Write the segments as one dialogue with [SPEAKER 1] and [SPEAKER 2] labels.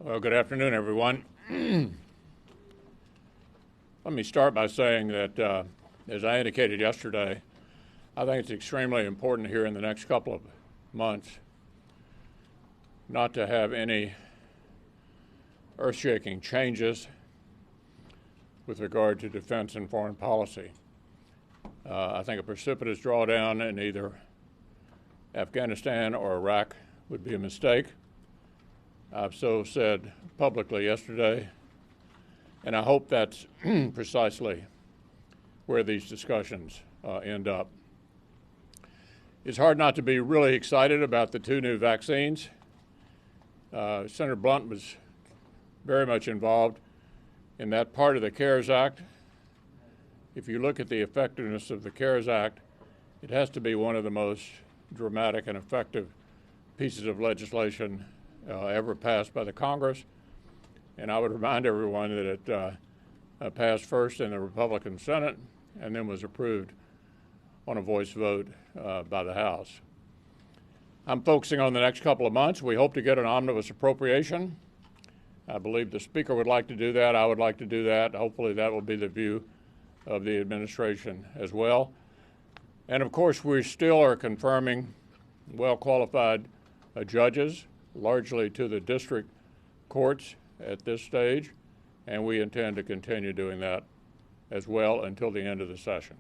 [SPEAKER 1] Well, good afternoon, everyone. Let me start by saying that, as I indicated yesterday, I think it's extremely important here in the next couple of months not to have any earth-shaking changes with regard to defense and foreign policy. I think a precipitous drawdown in either Afghanistan or Iraq would be a mistake. I've so said publicly yesterday, and I hope that's precisely where these discussions end up. It's hard not to be really excited about the two new vaccines. Senator Blunt was very much involved in that part of the CARES Act. If you look at the effectiveness of the CARES Act, it has to be one of the most dramatic and effective pieces of legislation ever passed by the Congress. And I would remind everyone that it passed first in the Republican Senate and then was approved on a voice vote by the House. I'm focusing on the next couple of months. We hope to get an omnibus appropriation. I believe the Speaker would like to do that. I would like to do that. Hopefully that will be the view of the administration as well. And of course, we still are confirming well-qualified judges, largely to the district courts at this stage, and we intend to continue doing that as well until the end of the session.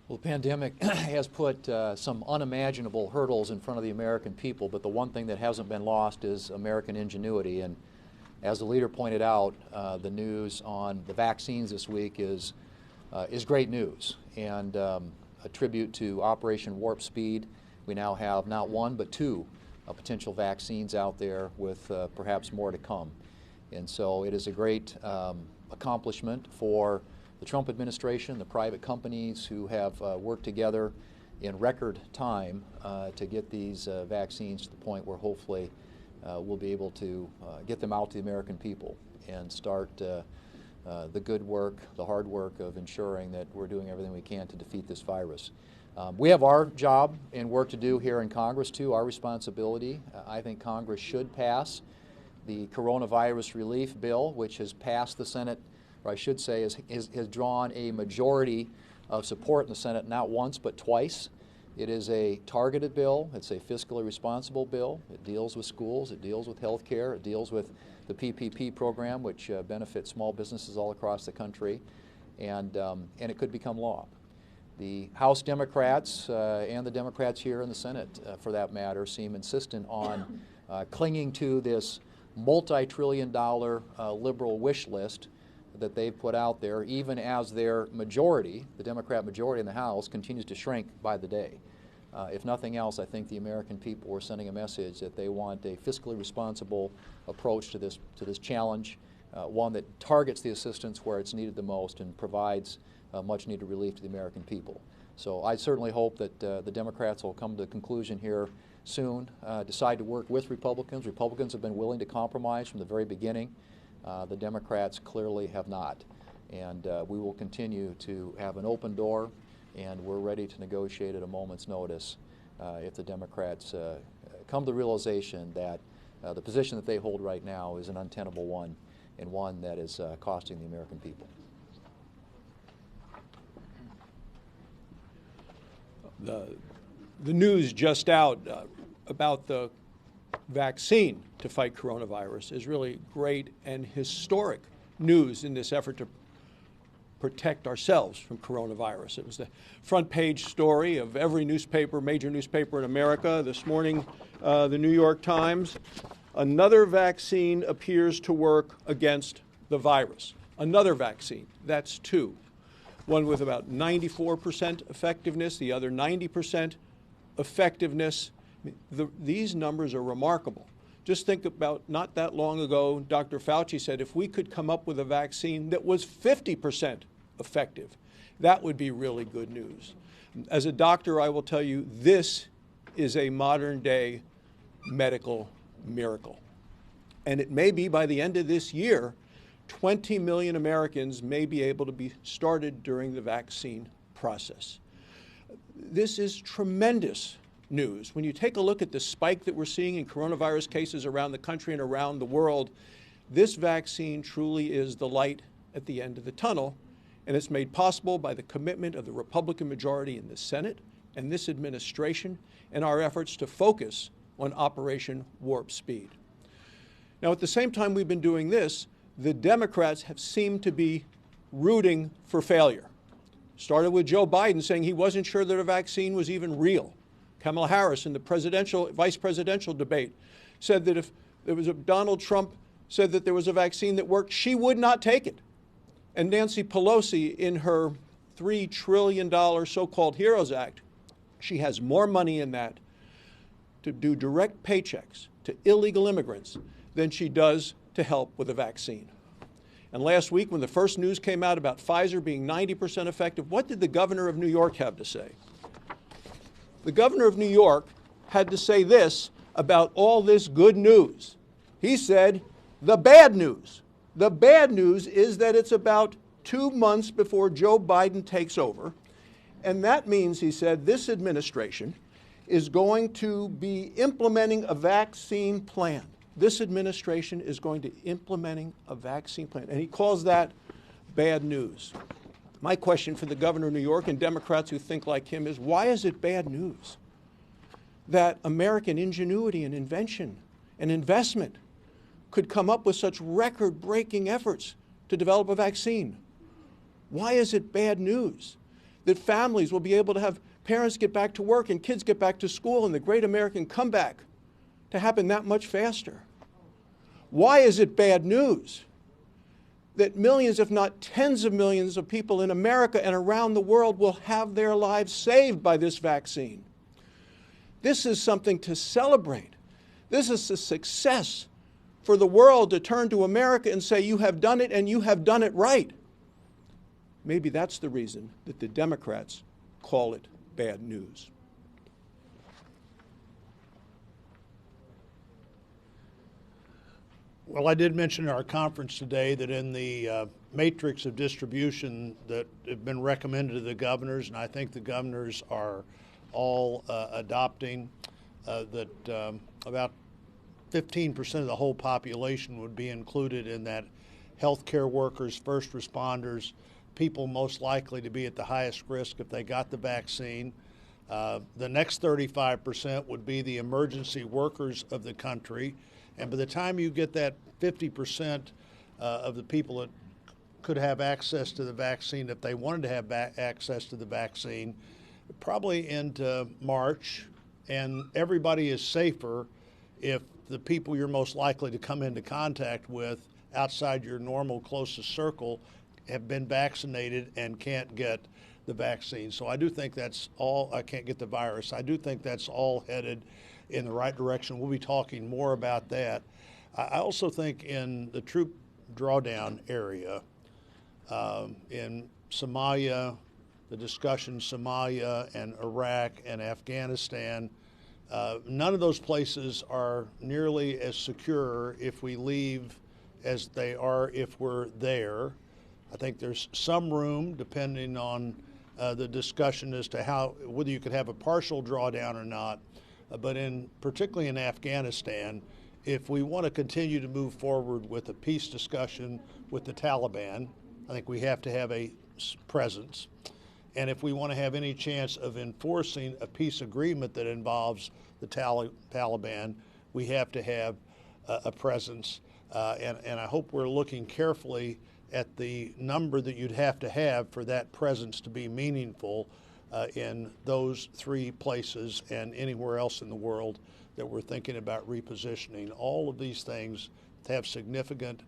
[SPEAKER 2] Well, the pandemic has put some unimaginable hurdles in front of the American people, but the one thing that hasn't been lost is American ingenuity. And as the leader pointed out, the news on the vaccines this week is great news. And a tribute to Operation Warp Speed, we now have not one but two potential vaccines out there with perhaps more to come. And so it is a great accomplishment for the Trump administration, the private companies who have worked together in record time to get these vaccines to the point where hopefully we'll be able to get them out to the American people and start the good work, the hard work of ensuring that we're doing everything we can to defeat this virus. We have our job and work to do here in Congress too, our responsibility. I think Congress should pass the coronavirus relief bill, which has passed the Senate, or I should say has drawn a majority of support in the Senate not once but twice. It is a targeted bill. It's a fiscally responsible bill. It deals with schools. It deals with health care. It deals with the PPP program, which benefits small businesses all across the country, and it could become law. The House Democrats and the Democrats here in the Senate, for that matter, seem insistent on clinging to this multi-trillion-dollar liberal wish list that they've put out there, even as their majority, the Democrat majority in the House, continues to shrink by the day. If nothing else, I think the American people are sending a message that they want a fiscally responsible approach to this challenge, one that targets the assistance where it's needed the most and provides much needed relief to the American people. So I certainly hope that the Democrats will come to a conclusion here soon, decide to work with Republicans. Republicans have been willing to compromise from the very beginning. The Democrats clearly have not. And we will continue to have an open door, and we're ready to negotiate at a moment's notice if the Democrats come to the realization that the position that they hold right now is an untenable one and one that is costing the American people.
[SPEAKER 3] The news just out about the vaccine to fight coronavirus is really great and historic news in this effort to protect ourselves from coronavirus. It was the front page story of every newspaper, major newspaper in America. This morning, the New York Times, another vaccine appears to work against the virus. Another vaccine, that's two. One with about 94% effectiveness, the other 90% effectiveness. These numbers are remarkable. Just think about not that long ago, Dr. Fauci said if we could come up with a vaccine that was 50% effective, that would be really good news. As a doctor, I will tell you this is a modern day medical miracle. And it may be by the end of this year, 20 million Americans may be able to be started during the vaccine process. This is tremendous news. When you take a look at the spike that we're seeing in coronavirus cases around the country and around the world, this vaccine truly is the light at the end of the tunnel, and it's made possible by the commitment of the Republican majority in the Senate and this administration and our efforts to focus on Operation Warp Speed. Now, at the same time we've been doing this, the Democrats have seemed to be rooting for failure. Started with Joe Biden saying he wasn't sure that a vaccine was even real. Kamala Harris in the vice presidential debate said that if there was Donald Trump said that there was a vaccine that worked, she would not take it. And Nancy Pelosi, in her $3 trillion so-called HEROES Act, she has more money in that to do direct paychecks to illegal immigrants than she does to help with a vaccine. And last week, when the first news came out about Pfizer being 90% effective, what did the governor of New York have to say? The governor of New York had to say this about all this good news. He said, the bad news. The bad news is that it's about 2 months before Joe Biden takes over. And that means, he said, this administration is going to be implementing a vaccine plan. This administration is going to be implementing a vaccine plan. And he calls that bad news. My question for the governor of New York and Democrats who think like him is, why is it bad news that American ingenuity and invention and investment could come up with such record-breaking efforts to develop a vaccine? Why is it bad news that families will be able to have parents get back to work and kids get back to school and the great American comeback to happen that much faster? Why is it bad news that millions, if not tens of millions of people in America and around the world will have their lives saved by this vaccine? This is something to celebrate. This is a success for the world to turn to America and say, you have done it and you have done it right. Maybe that's the reason that the Democrats call it bad news.
[SPEAKER 4] Well, I did mention in our conference today that in the matrix of distribution that have been recommended to the governors, and I think the governors are all adopting, that about 15% of the whole population would be included in that: healthcare workers, first responders, people most likely to be at the highest risk if they got the vaccine. The next 35% would be the emergency workers of the country. And by the time you get that 50% of the people that could have access to the vaccine, if they wanted to have access to the vaccine, probably into March, and everybody is safer if the people you're most likely to come into contact with outside your normal closest circle have been vaccinated and can't get the vaccine. So I do think that's all, I can't get the virus. I do think that's all headed in the right direction. We'll be talking more about that. I also think in the troop drawdown area, in Somalia, the discussion Somalia and Iraq and Afghanistan, none of those places are nearly as secure if we leave as they are if we're there. I think there's some room, depending on the discussion as to whether you could have a partial drawdown or not. But particularly in Afghanistan, if we want to continue to move forward with a peace discussion with the Taliban, I think we have to have a presence. And if we want to have any chance of enforcing a peace agreement that involves the Taliban, we have to have a presence. And I hope we're looking carefully at the number that you'd have to have for that presence to be meaningful in those three places and anywhere else in the world that we're thinking about repositioning. All of these things have significant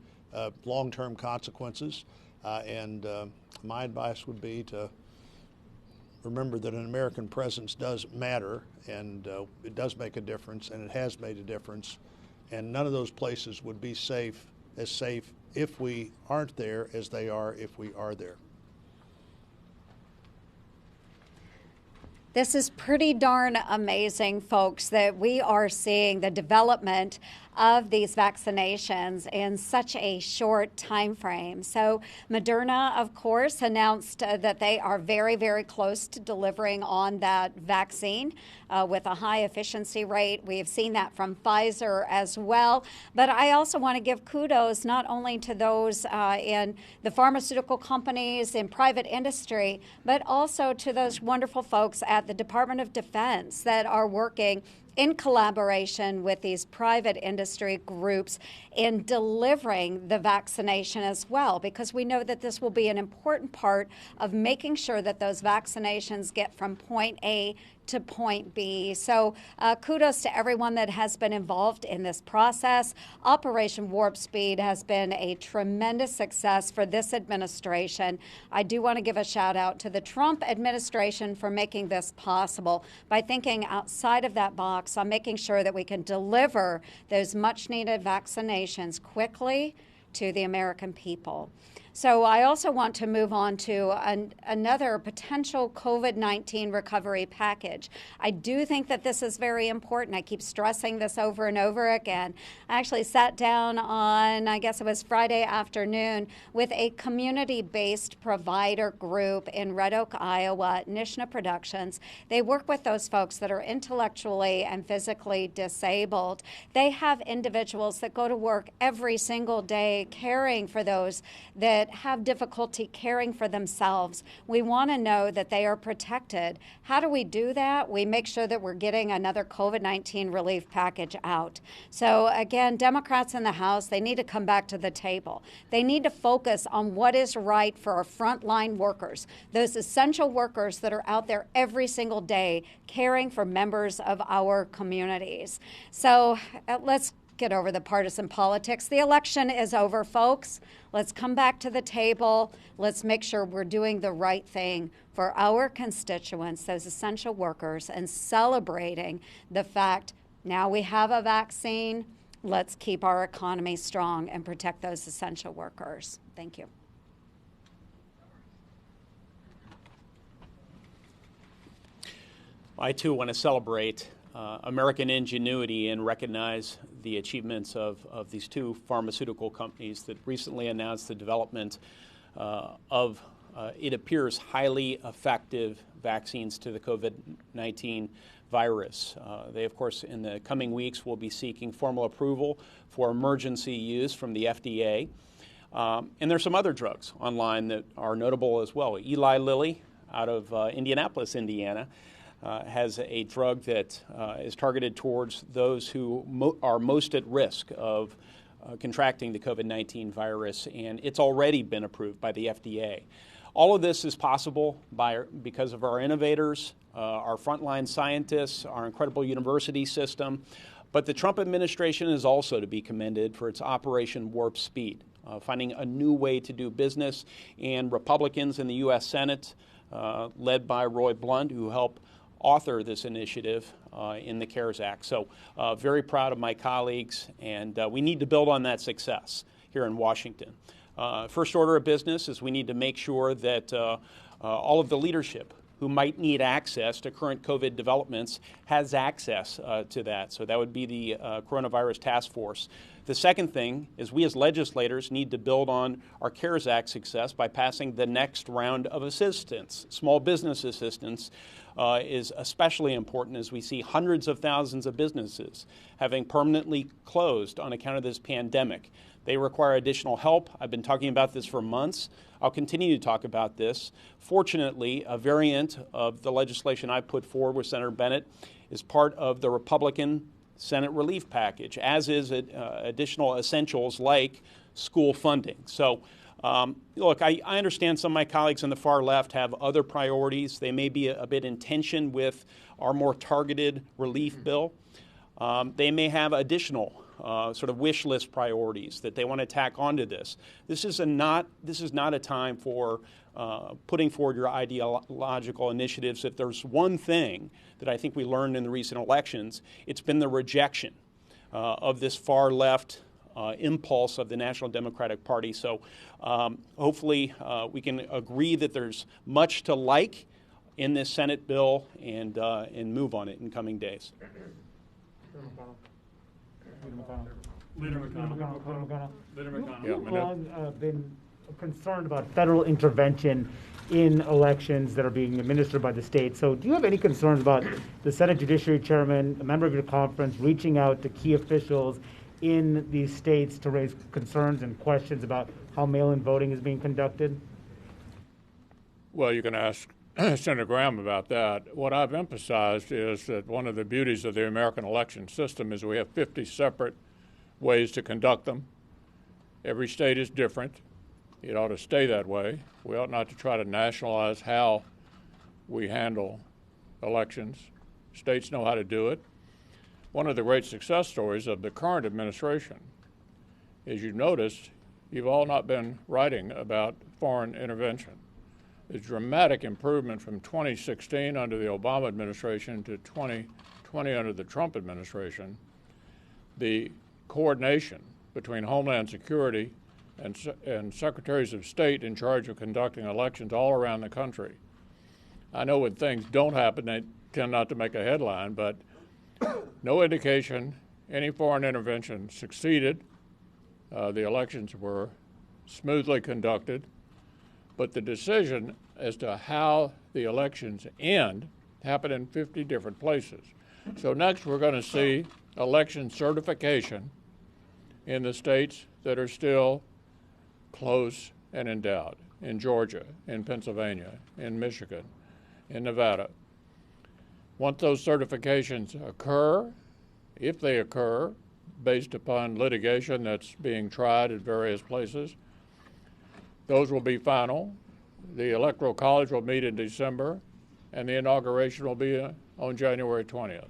[SPEAKER 4] long-term consequences, and my advice would be to remember that an American presence does matter, and it does make a difference, and it has made a difference, and none of those places would be safe if we aren't there as they are if we are there.
[SPEAKER 5] This is pretty darn amazing, folks, that we are seeing the development of these vaccinations in such a short time frame. So Moderna, of course, announced that they are very, very close to delivering on that vaccine with a high efficiency rate. We have seen that from Pfizer as well. But I also want to give kudos not only to those in the pharmaceutical companies, in private industry, but also to those wonderful folks at the Department of Defense that are working in collaboration with these private industry groups in delivering the vaccination as well, because we know that this will be an important part of making sure that those vaccinations get from point A to point B. So kudos to everyone that has been involved in this process. Operation Warp Speed has been a tremendous success for this administration. I do want to give a shout out to the Trump administration for making this possible by thinking outside of that box on making sure that we can deliver those much needed vaccinations quickly to the American people. So I also want to move on to another potential COVID-19 recovery package. I do think that this is very important. I keep stressing this over and over again. I actually sat down on, I guess it was Friday afternoon, with a community-based provider group in Red Oak, Iowa, Nishna Productions. They work with those folks that are intellectually and physically disabled. They have individuals that go to work every single day caring for those that have difficulty caring for themselves. We want to know that they are protected. How do we do that? We make sure that we're getting another COVID-19 relief package out. So again, Democrats in the House, they need to come back to the table. They need to focus on what is right for our frontline workers, those essential workers that are out there every single day caring for members of our communities. So let's get over the partisan politics. The election is over, folks. Let's come back to the table. Let's make sure we're doing the right thing for our constituents, those essential workers, and celebrating the fact now we have a vaccine. Let's keep our economy strong and protect those essential workers. Thank you.
[SPEAKER 6] I, too, want to celebrate American ingenuity and recognize the achievements of these two pharmaceutical companies that recently announced the development of, it appears, highly effective vaccines to the COVID-19 virus. They, of course, in the coming weeks will be seeking formal approval for emergency use from the FDA. And there's some other drugs online that are notable as well. Eli Lilly out of Indianapolis, Indiana, has a drug that is targeted towards those who are most at risk of contracting the COVID-19 virus, and it's already been approved by the FDA. All of this is possible because of our innovators, our frontline scientists, our incredible university system, but the Trump administration is also to be commended for its Operation Warp Speed, finding a new way to do business, and Republicans in the U.S. Senate, led by Roy Blunt, who helped author this initiative in the CARES Act. So very proud of my colleagues, and we need to build on that success here in Washington. First order of business is we need to make sure that all of the leadership who might need access to current COVID developments has access to that. So that would be the Coronavirus Task Force. The second thing is we as legislators need to build on our CARES Act success by passing the next round of assistance. Small business assistance is especially important as we see hundreds of thousands of businesses having permanently closed on account of this pandemic. They require additional help. I've been talking about this for months. I'll continue to talk about this. Fortunately, a variant of the legislation I put forward with Senator Bennett is part of the Republican Senate relief package, as is additional essentials like school funding. So, look, I understand some of my colleagues on the far left have other priorities. They may be a bit in tension with our more targeted relief bill. They may have additional sort of wish list priorities that they want to tack onto this. This is not a time for putting forward your ideological initiatives. If there's one thing that I think we learned in the recent elections, it's been the rejection of this far left impulse of the National Democratic Party. So hopefully we can agree that there's much to like in this Senate bill and move on it in coming days.
[SPEAKER 7] Leader McConnell.
[SPEAKER 1] Yeah,
[SPEAKER 7] You've
[SPEAKER 1] Manu.
[SPEAKER 7] long been concerned about federal intervention in elections that are being administered by the state. So do you have any concerns about the Senate Judiciary Chairman, a member of your conference, reaching out to key officials in these states to raise concerns and questions about how mail-in voting is being conducted?
[SPEAKER 1] Well, you can ask Senator Graham about that. What I've emphasized is that one of the beauties of the American election system is we have 50 separate ways to conduct them. Every state is different. It ought to stay that way. We ought not to try to nationalize how we handle elections. States know how to do it. One of the great success stories of the current administration is you've noticed you've all not been writing about foreign intervention. The dramatic improvement from 2016 under the Obama administration to 2020 under the Trump administration, the coordination between Homeland Security and secretaries of state in charge of conducting elections all around the country. I know when things don't happen, they tend not to make a headline, but no indication any foreign intervention succeeded. The elections were smoothly conducted, but the decision as to how the elections end happened in 50 different places. So next we're going to see election certification in the states that are still close and in doubt, in Georgia, in Pennsylvania, in Michigan, in Nevada. Once those certifications occur, if they occur, based upon litigation that's being tried at various places, those will be final. The Electoral College will meet in December, and the inauguration will be on January 20th.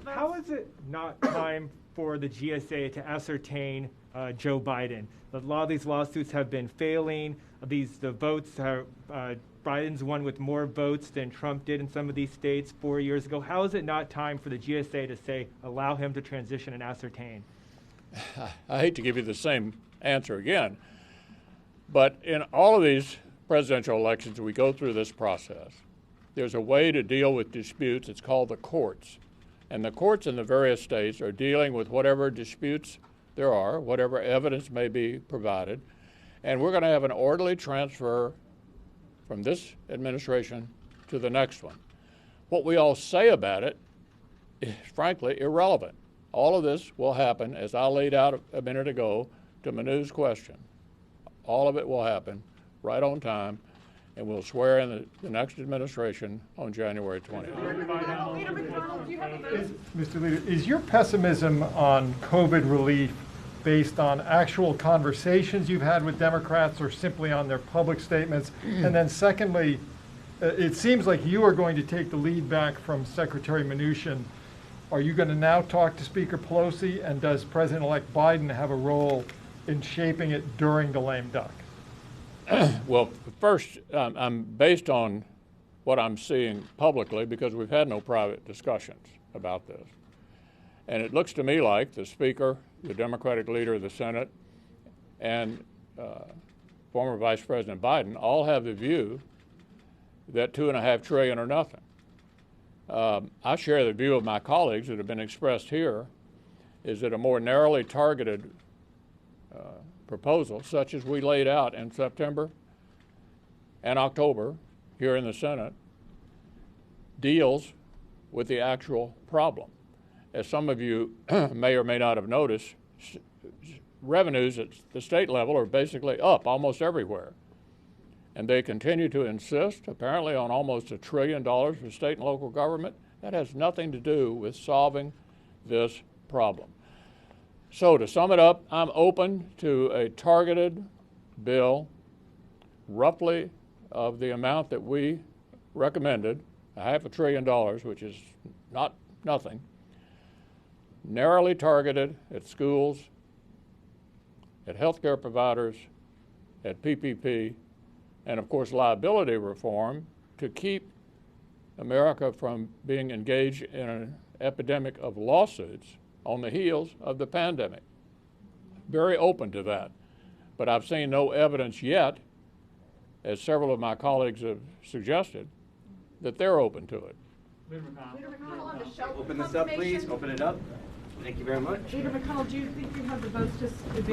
[SPEAKER 8] How is it not time for the GSA to ascertain Joe Biden? A lot of these lawsuits have been failing. The votes are, Biden's won with more votes than Trump did in some of these states 4 years ago. How is it not time for the GSA to say, allow him to transition and ascertain?
[SPEAKER 1] I hate to give you the same answer again, but in all of these presidential elections, we go through this process. There's a way to deal with disputes. It's called the courts. And the courts in the various states are dealing with whatever disputes there are, whatever evidence may be provided. And we're going to have an orderly transfer from this administration to the next one. What we all say about it is frankly irrelevant. All of this will happen, as I laid out a minute ago to Manu's question. All of it will happen right on time, and we'll swear in the next administration on January 20th.
[SPEAKER 9] Mr. Leader, is your pessimism on COVID relief based on actual conversations you've had with Democrats or simply on their public statements? And then secondly, it seems like you are going to take the lead back from Secretary Mnuchin. Are you going to now talk to Speaker Pelosi, and does President-elect Biden have a role in shaping it during the lame duck?
[SPEAKER 1] Well, first, I'm based on what I'm seeing publicly because we've had no private discussions about this. And it looks to me like the Speaker, the Democratic leader of the Senate, and former Vice President Biden all have the view that $2.5 trillion are nothing. I share the view of my colleagues that have been expressed here, is that a more narrowly targeted proposal, such as we laid out in September and October here in the Senate, deals with the actual problem. As some of you may or may not have noticed, revenues at the state level are basically up almost everywhere. And they continue to insist, apparently, on almost $1 trillion for state and local government. That has nothing to do with solving this problem. So to sum it up, I'm open to a targeted bill, roughly of the amount that we recommended, $500 billion, which is not nothing, narrowly targeted at schools, at healthcare providers, at PPP, and of course liability reform to keep America from being engaged in an epidemic of lawsuits on the heels of the pandemic. Very open to that. But I've seen no evidence yet, as several of my colleagues have suggested, that they're open to it.
[SPEAKER 10] Open this up, please. Open it up. Thank you very much.
[SPEAKER 11] Leader McConnell, do you think you have the votes to advance